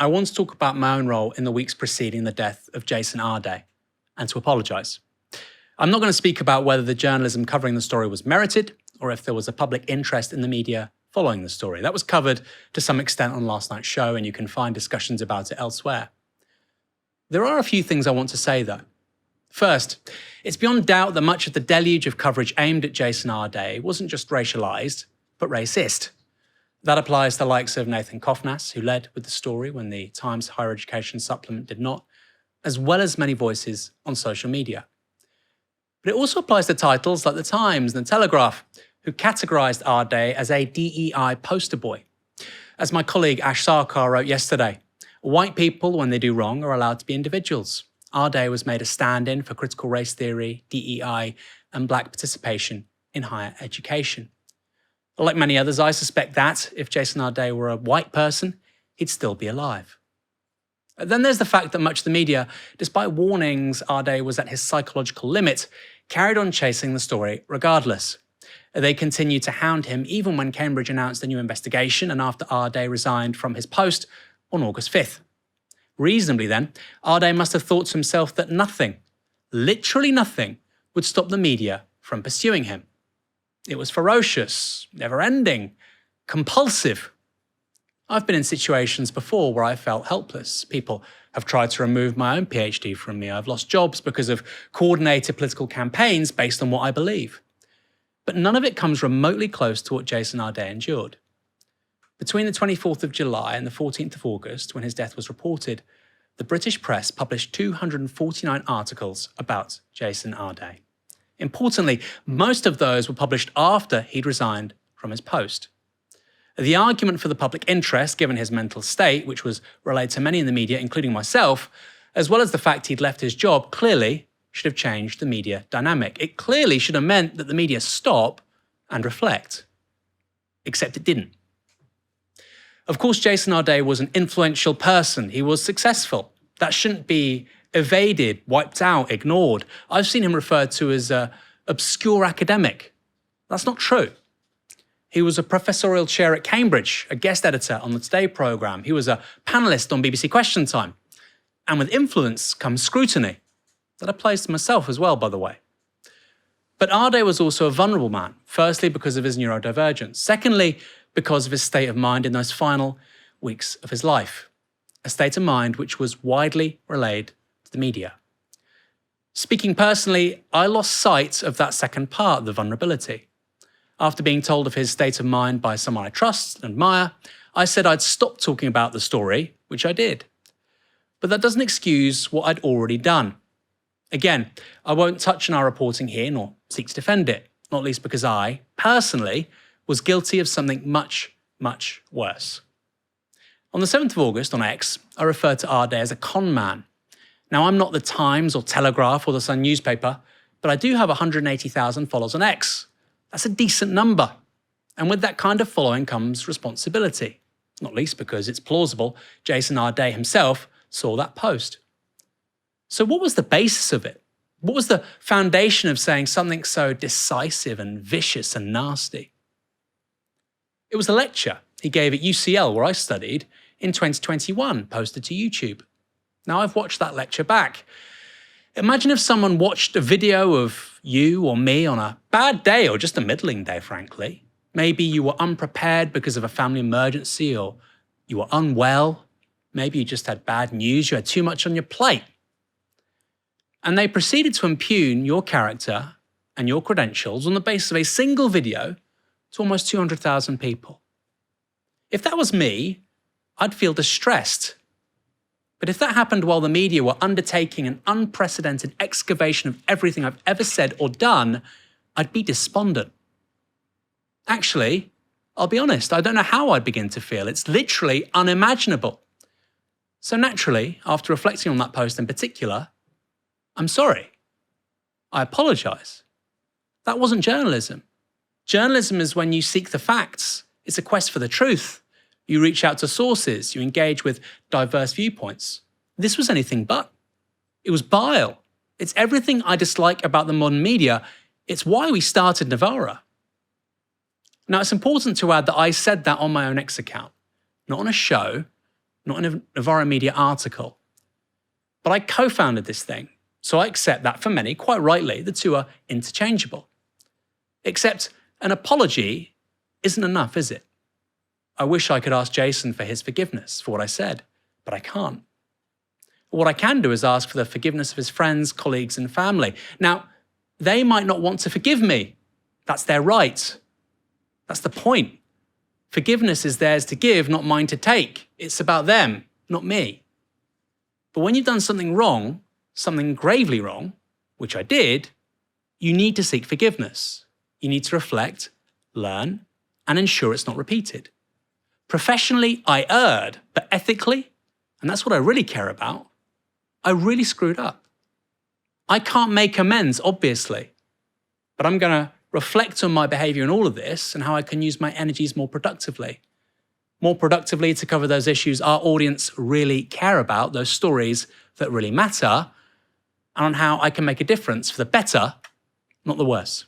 I want to talk about my own role in the weeks preceding the death of Jason Arday, and to apologise. I'm not going to speak about whether the journalism covering the story was merited, or if there was a public interest in the media following the story. That was covered to some extent on last night's show, and you can find discussions about it elsewhere. There are a few things I want to say, though. First, it's beyond doubt that much of the deluge of coverage aimed at Jason Arday wasn't just racialised, but racist. That applies to the likes of Nathan Kofnas, who led with the story when the Times Higher Education supplement did not, as well as many voices on social media. But it also applies to titles like The Times and The Telegraph, who categorised Arday as a DEI poster boy. As my colleague Ash Sarkar wrote yesterday, white people, when they do wrong, are allowed to be individuals. Arday was made a stand-in for critical race theory, DEI, and black participation in higher education. Like many others, I suspect that, if Jason Arday were a white person, he'd still be alive. Then there's the fact that much of the media, despite warnings Arday was at his psychological limit, carried on chasing the story regardless. They continued to hound him even when Cambridge announced a new investigation and after Arday resigned from his post on August 5th. Reasonably then, Arday must have thought to himself that nothing, literally nothing, would stop the media from pursuing him. It was ferocious, never-ending, compulsive. I've been in situations before where I felt helpless. People have tried to remove my own PhD from me. I've lost jobs because of coordinated political campaigns based on what I believe. But none of it comes remotely close to what Jason Arday endured. Between the 24th of July and the 14th of August, when his death was reported, the British press published 249 articles about Jason Arday. Importantly, most of those were published after he'd resigned from his post. The argument for the public interest, given his mental state, which was relayed to many in the media, including myself, as well as the fact he'd left his job, clearly should have changed the media dynamic. It clearly should have meant that the media stop and reflect. Except it didn't. Of course, Jason Arday was an influential person. He was successful. That shouldn't be evaded, wiped out, ignored. I've seen him referred to as an obscure academic. That's not true. He was a professorial chair at Cambridge, a guest editor on the Today programme. He was a panellist on BBC Question Time. And with influence comes scrutiny. That applies to myself as well, by the way. But Arday was also a vulnerable man, firstly because of his neurodivergence, secondly because of his state of mind in those final weeks of his life, a state of mind which was widely relayed to the media. Speaking personally, I lost sight of that second part, the vulnerability. After being told of his state of mind by someone I trust and admire, I said I'd stop talking about the story, which I did. But that doesn't excuse what I'd already done. Again, I won't touch on our reporting here nor seek to defend it, not least because I, personally, was guilty of something much, much worse. On the 7th of August on X, I referred to Arday as a con man. Now, I'm not the Times or Telegraph or the Sun newspaper, but I do have 180,000 followers on X. That's a decent number. And with that kind of following comes responsibility, not least because it's plausible Jason Arday himself saw that post. So what was the basis of it? What was the foundation of saying something so decisive and vicious and nasty? It was a lecture he gave at UCL, where I studied, in 2021, posted to YouTube. Now I've watched that lecture back. Imagine if someone watched a video of you or me on a bad day, or just a middling day, frankly. Maybe you were unprepared because of a family emergency, or you were unwell. Maybe you just had bad news, you had too much on your plate. And they proceeded to impugn your character and your credentials on the basis of a single video to almost 200,000 people. If that was me, I'd feel distressed. But if that happened while the media were undertaking an unprecedented excavation of everything I've ever said or done, I'd be despondent. Actually, I'll be honest, I don't know how I'd begin to feel. It's literally unimaginable. So naturally, after reflecting on that post in particular, I'm sorry. I apologise. That wasn't journalism. Journalism is when you seek the facts. It's a quest for the truth. You reach out to sources. You engage with diverse viewpoints. This was anything but. It was bile. It's everything I dislike about the modern media. It's why we started Novara. Now, it's important to add that I said that on my own X account, not on a show, not in a Novara Media article. But I co-founded this thing, so I accept that for many, quite rightly, the two are interchangeable. Except an apology isn't enough, is it? I wish I could ask Jason for his forgiveness for what I said, but I can't. What I can do is ask for the forgiveness of his friends, colleagues, and family. Now, they might not want to forgive me. That's their right. That's the point. Forgiveness is theirs to give, not mine to take. It's about them, not me. But when you've done something wrong, something gravely wrong, which I did, you need to seek forgiveness. You need to reflect, learn, and ensure it's not repeated. Professionally, I erred, but ethically, and that's what I really care about, I really screwed up. I can't make amends, obviously, but I'm going to reflect on my behavior in all of this and how I can use my energies more productively. More productively to cover those issues our audience really care about, those stories that really matter, and on how I can make a difference for the better, not the worse.